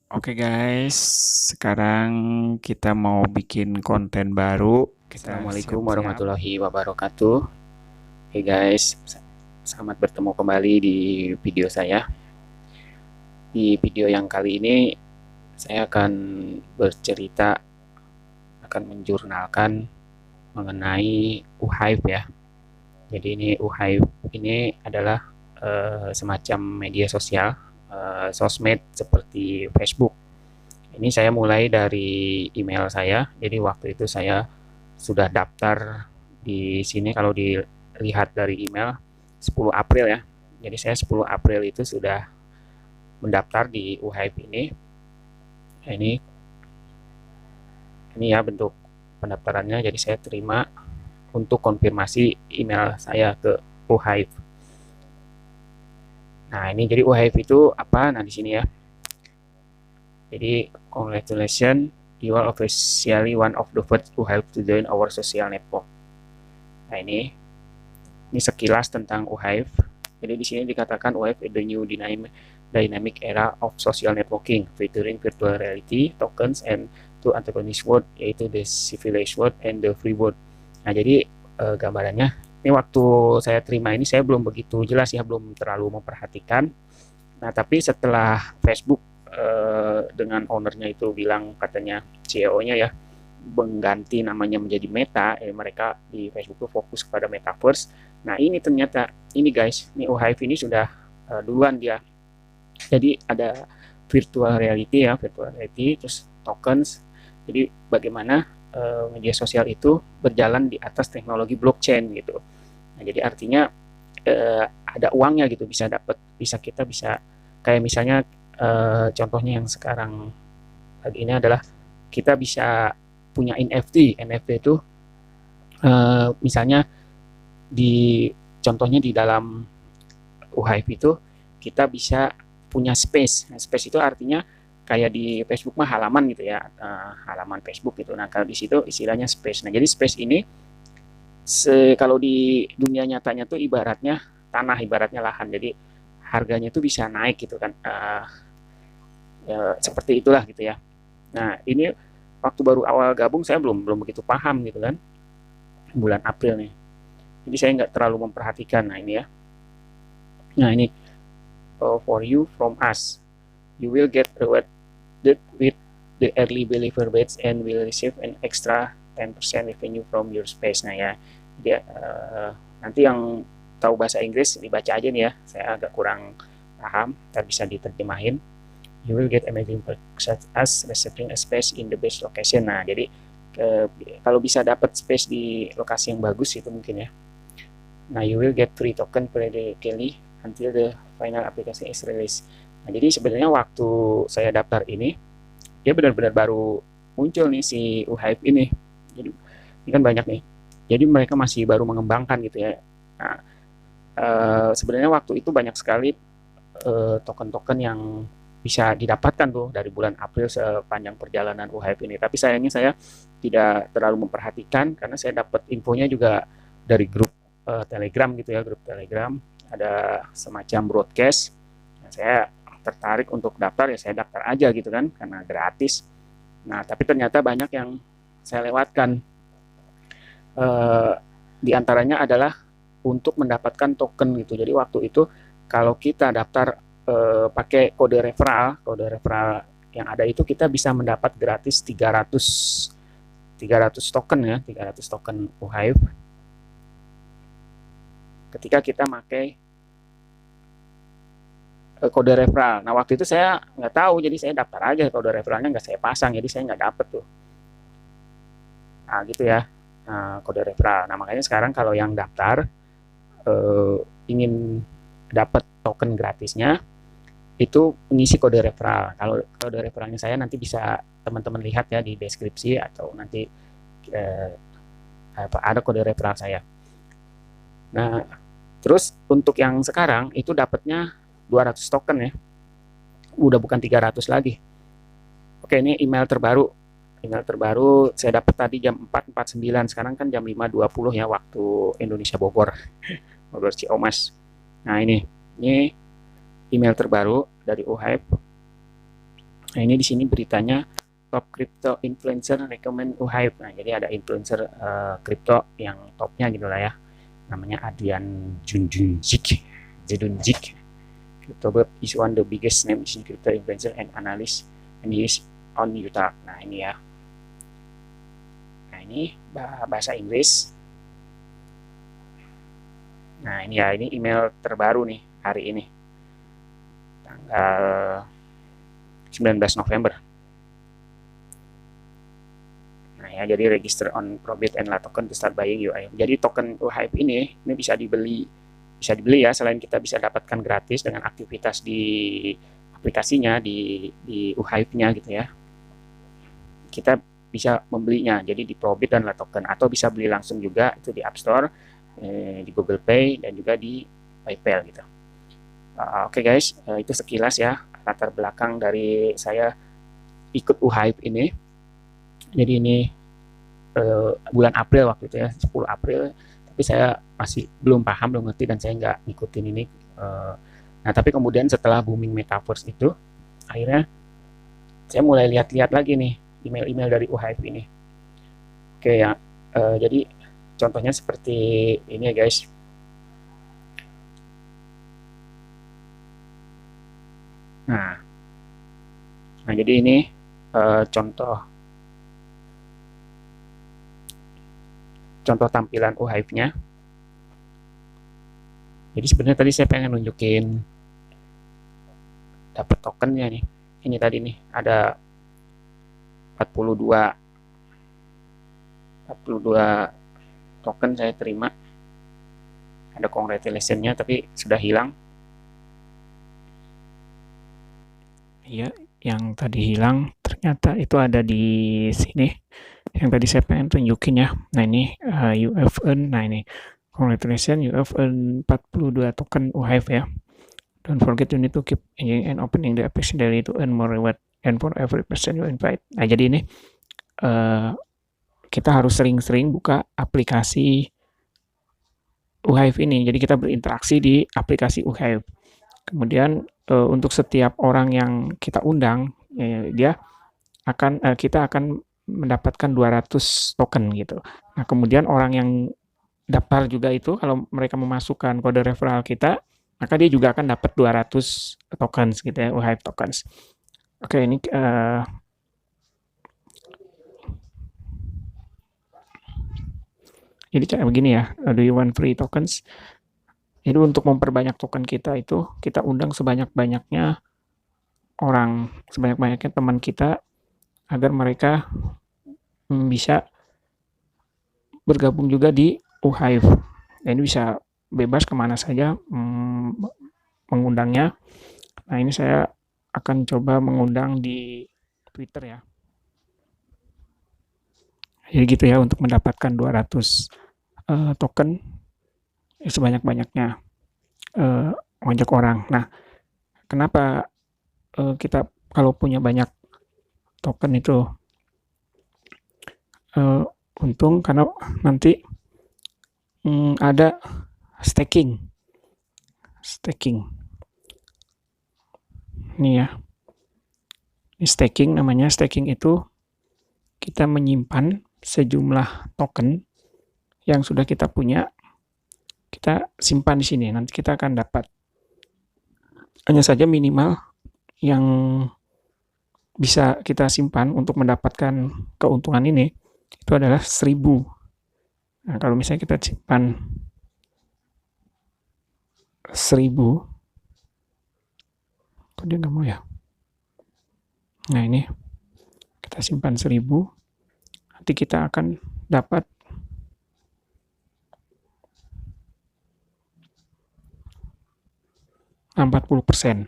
Oke guys, sekarang kita mau bikin konten baru. Kita Assalamualaikum siap-siap. warahmatullahi wabarakatuh. Hey guys, selamat bertemu kembali di video saya. Di video yang kali ini saya akan bercerita, akan menjurnalkan mengenai UHIVE ya. Jadi ini UHIVE ini adalah semacam media sosial, sosmed seperti Facebook. Ini saya mulai dari email saya. Jadi waktu itu saya sudah daftar di sini kalau dilihat dari email 10 April ya. Jadi saya 10 April itu sudah mendaftar di UHIVE ini. Nah, ini ya bentuk pendaftarannya. Jadi saya terima untuk konfirmasi email saya ke UHIVE. Nah, ini jadi UHIVE itu apa? Nah, di sini ya. Jadi congratulations, you are officially one of the first who have to join our social network. Nah, ini sekilas tentang UHIVE. Jadi di sini dikatakan UHIVE is the new dynamic era of social networking, featuring virtual reality, tokens, and two antagonist word, yaitu the civilized word and the free word. Nah, jadi gambarannya, ini waktu saya terima ini saya belum begitu jelas ya, belum terlalu memperhatikan. Nah, tapi setelah Facebook dengan ownernya itu bilang, katanya CEO-nya ya, mengganti namanya menjadi Meta, mereka di Facebook itu fokus kepada metaverse. Nah, ini ternyata ini guys, ini UHIVE ini sudah duluan dia. Jadi ada virtual reality, terus tokens. Jadi bagaimana media sosial itu berjalan di atas teknologi blockchain gitu. Nah, jadi artinya ada uangnya gitu, bisa dapat, kita bisa kayak misalnya contohnya yang sekarang lagi ini adalah kita bisa punya NFT. NFT itu misalnya di contohnya di dalam UHIVE itu kita bisa punya space. Nah, space itu artinya kayak di Facebook mah halaman gitu ya, halaman Facebook gitu. Nah, kalau di situ istilahnya space. Nah, jadi space ini kalau di dunia nyatanya tuh ibaratnya tanah, ibaratnya lahan. Jadi harganya tuh bisa naik gitu kan. Ya, seperti itulah gitu ya. Nah, ini waktu baru awal gabung saya belum belum begitu paham gitu kan, bulan April nih. Jadi saya nggak terlalu memperhatikan. Nah, ini ya. Nah, ini for you from us. You will get rewarded with the early believer badge and will receive an extra 10% revenue from your space. Nah ya, dia nanti yang tahu bahasa Inggris dibaca aja nih ya. Saya agak kurang paham, tapi bisa diterjemahin. You will get amazing perks such as reserving a space in the best location. Nah, jadi kalau bisa dapat space di lokasi yang bagus itu mungkin ya. Nah, you will get free token periodically until the final application is released. Nah, jadi sebenarnya waktu saya daftar ini, dia benar-benar baru muncul nih si UHIVE ini. Jadi ini kan banyak nih. Jadi mereka masih baru mengembangkan gitu ya. Nah, sebenarnya waktu itu banyak sekali token-token yang bisa didapatkan tuh dari bulan April sepanjang perjalanan UHIVE ini. Tapi sayangnya saya tidak terlalu memperhatikan karena saya dapat infonya juga dari grup Telegram gitu ya, grup Telegram ada semacam broadcast. Nah, saya tertarik untuk daftar, ya saya daftar aja gitu kan karena gratis. Nah, tapi ternyata banyak yang saya lewatkan. Eh, di antaranya adalah untuk mendapatkan token gitu. Jadi waktu itu kalau kita daftar pakai kode referral yang ada itu kita bisa mendapat gratis 300 token ya, 300 token UHIVE ketika kita pakai kode referral. Nah, waktu itu saya nggak tahu, jadi saya daftar aja, kode referralnya nggak saya pasang, jadi saya nggak dapet tuh. Nah, gitu ya, kode referral. Nah, makanya sekarang kalau yang daftar eh, ingin dapat token gratisnya, itu mengisi kode referral. Kalau kode referralnya saya nanti bisa teman-teman lihat ya di deskripsi atau nanti eh, ada kode referral saya. Nah, terus untuk yang sekarang itu dapatnya 200 token ya, udah bukan 300 lagi. Oke, ini email terbaru. Email terbaru saya dapat tadi jam 4.49, sekarang kan jam 5.20 ya waktu Indonesia Bogor, Bogor Ciomas. Nah, ini email terbaru dari UHIVE. Nah, ini di sini beritanya top crypto influencer recommend UHYPE. Nah, jadi ada influencer crypto yang topnya gitu lah ya. Namanya Adrian Zedunzik. CryptoBird is one of the biggest names in crypto influencer and analyst, and he is on YouTube. Nah, ini ya. Nah, ini bahasa Inggris. Nah, ini ya, ini email terbaru nih hari ini. Tanggal 19 November. Nah, ya, jadi register on Probit and La token to start buying UHYPE. Jadi token UHYPE ini bisa dibeli ya, selain kita bisa dapatkan gratis dengan aktivitas di aplikasinya di UHYPE-nya gitu ya. Kita bisa membelinya jadi di Probit dan La token, atau bisa beli langsung juga itu di App Store, di Google Pay, dan juga di PayPal gitu. Oke guys, itu sekilas ya latar belakang dari saya ikut UHYPE ini. Jadi ini bulan April waktu itu ya, 10 April, tapi saya masih belum paham, belum ngerti, dan saya nggak ngikutin ini. Nah, tapi kemudian setelah booming metaverse itu, akhirnya saya mulai lihat-lihat lagi nih email-email dari UHYPE ini. Oke ya, jadi contohnya seperti ini ya guys. Nah jadi ini contoh tampilan UHYPE-nya. Jadi sebenarnya tadi saya pengen nunjukin dapat tokennya nih. Ini tadi nih ada 42 token saya terima. Ada congratulation-nya tapi sudah hilang. Iya, yang tadi hilang ternyata itu ada di sini. Yang tadi saya pengen tunjukin ya. Nah ini you have earned, nah ini congratulations, you have earned 42 token UHYPE ya. Don't forget you need to keep engaging and opening the application daily to earn more reward and for every person you invite. Nah jadi ini kita harus sering-sering buka aplikasi UHYPE ini. Jadi kita berinteraksi di aplikasi UHYPE. Kemudian untuk setiap orang yang kita undang, kita akan mendapatkan 200 token gitu. Nah, kemudian orang yang daftar juga itu kalau mereka memasukkan kode referral kita, maka dia juga akan dapat 200 tokens gitu ya, UHYPE tokens. Oke, ini jadi kayak begini ya, do you want free tokens? Jadi untuk memperbanyak token kita itu, kita undang sebanyak-banyaknya orang, sebanyak-banyaknya teman kita, agar mereka bisa bergabung juga di UHYPE. Dan ini bisa bebas kemana saja mengundangnya. Nah ini saya akan coba mengundang di Twitter ya. Jadi gitu ya, untuk mendapatkan 200 token sebanyak-banyaknya ngajak orang. Nah, kenapa kita kalau punya banyak token itu untung? Karena nanti ada staking. Ini ya, ini staking namanya. Staking itu kita menyimpan sejumlah token yang sudah kita punya, kita simpan di sini. Nanti kita akan dapat, hanya saja minimal yang bisa kita simpan untuk mendapatkan keuntungan ini itu adalah 1000. Nah, kalau misalnya kita simpan 1000, kok dia nggak mau ya? Nah ini kita simpan 1000, nanti kita akan dapat 40%.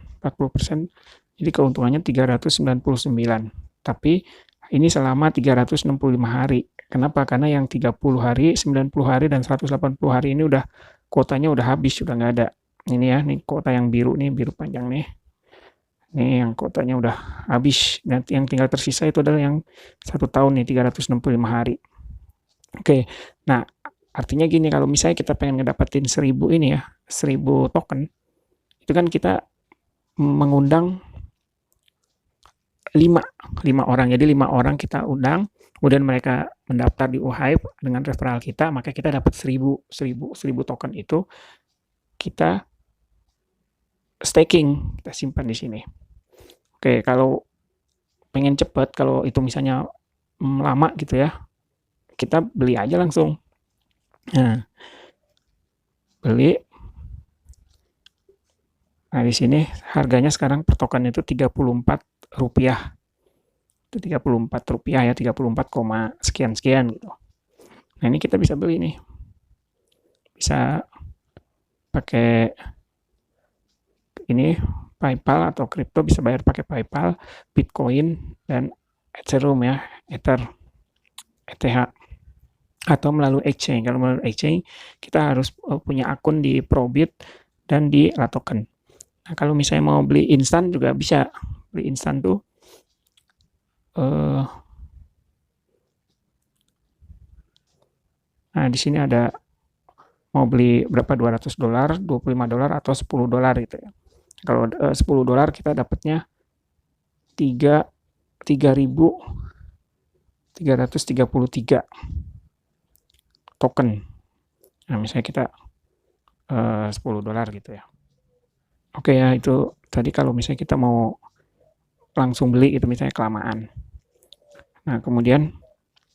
Jadi keuntungannya 399. Tapi ini selama 365 hari. Kenapa? Karena yang 30 hari, 90 hari, dan 180 hari ini udah kuotanya udah habis, sudah nggak ada. Ini ya, nih kuota yang biru nih, biru panjang nih. Ini yang kuotanya udah habis. Nanti yang tinggal tersisa itu adalah yang 1 tahun nih, 365 hari. Oke, nah artinya gini, kalau misalnya kita pengen ngedapetin 1000 ini ya, 1000 token, itu kan kita mengundang 5 orang. Jadi 5 orang kita undang, kemudian mereka mendaftar di UHype dengan referral kita, maka kita dapat 1000 token itu kita staking, kita simpan di sini. Oke, kalau pengen cepat, kalau itu misalnya lama gitu ya, kita beli aja langsung. Nah, beli. Nah, di sini harganya sekarang per token itu Rp34. Itu Rp34 ya, 34, sekian gitu. Nah, ini kita bisa beli nih. Bisa pakai ini PayPal atau kripto, bisa bayar pakai PayPal, Bitcoin, dan Ethereum ya, ETH, atau melalui exchange. Kalau melalui exchange kita harus punya akun di Probit dan di Latoken. Nah, kalau misalnya mau beli instan juga bisa. Beli instan tuh nah, di sini ada mau beli berapa, $200, $25 atau $10 gitu ya. Kalau $10 kita dapatnya 3.333 token. Nah, misalnya kita $10 gitu ya. Oke ya, itu tadi kalau misalnya kita mau langsung beli itu misalnya kelamaan. Nah, kemudian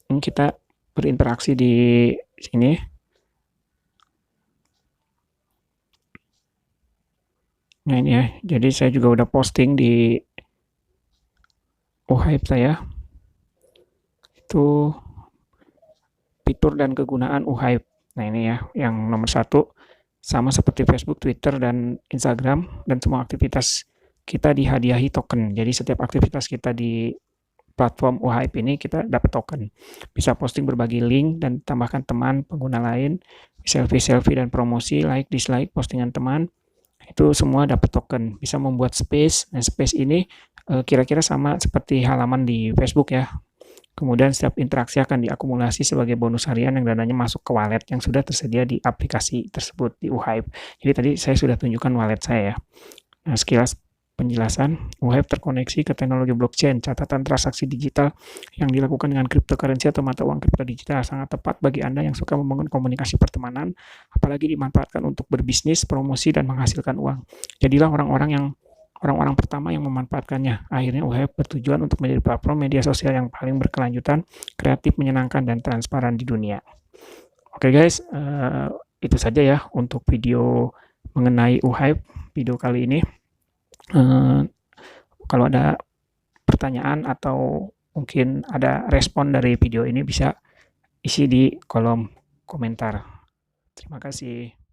kita berinteraksi di sini. Nah, ini ya, jadi saya juga udah posting di UHype saya. Itu fitur dan kegunaan UHype. Nah, ini ya, yang nomor 1, sama seperti Facebook, Twitter, dan Instagram, dan semua aktivitas kita dihadiahi token. Jadi setiap aktivitas kita di platform UHype ini kita dapat token. Bisa posting berbagi link dan tambahkan teman pengguna lain, selfie dan promosi, like, dislike postingan teman, itu semua dapat token. Bisa membuat space. Nah, space ini kira-kira sama seperti halaman di Facebook ya. Kemudian setiap interaksi akan diakumulasi sebagai bonus harian yang dananya masuk ke wallet yang sudah tersedia di aplikasi tersebut di UHype. Jadi tadi saya sudah tunjukkan wallet saya ya. Nah, sekilas penjelasan, UHype terkoneksi ke teknologi blockchain. Catatan transaksi digital yang dilakukan dengan cryptocurrency atau mata uang kripto digital sangat tepat bagi Anda yang suka membangun komunikasi pertemanan, apalagi dimanfaatkan untuk berbisnis, promosi, dan menghasilkan uang. Jadilah orang-orang pertama yang memanfaatkannya. Akhirnya UHype bertujuan untuk menjadi platform media sosial yang paling berkelanjutan, kreatif, menyenangkan, dan transparan di dunia. Oke guys, itu saja ya untuk video mengenai UHype video kali ini. Kalau ada pertanyaan atau mungkin ada respon dari video ini bisa isi di kolom komentar. Terima kasih.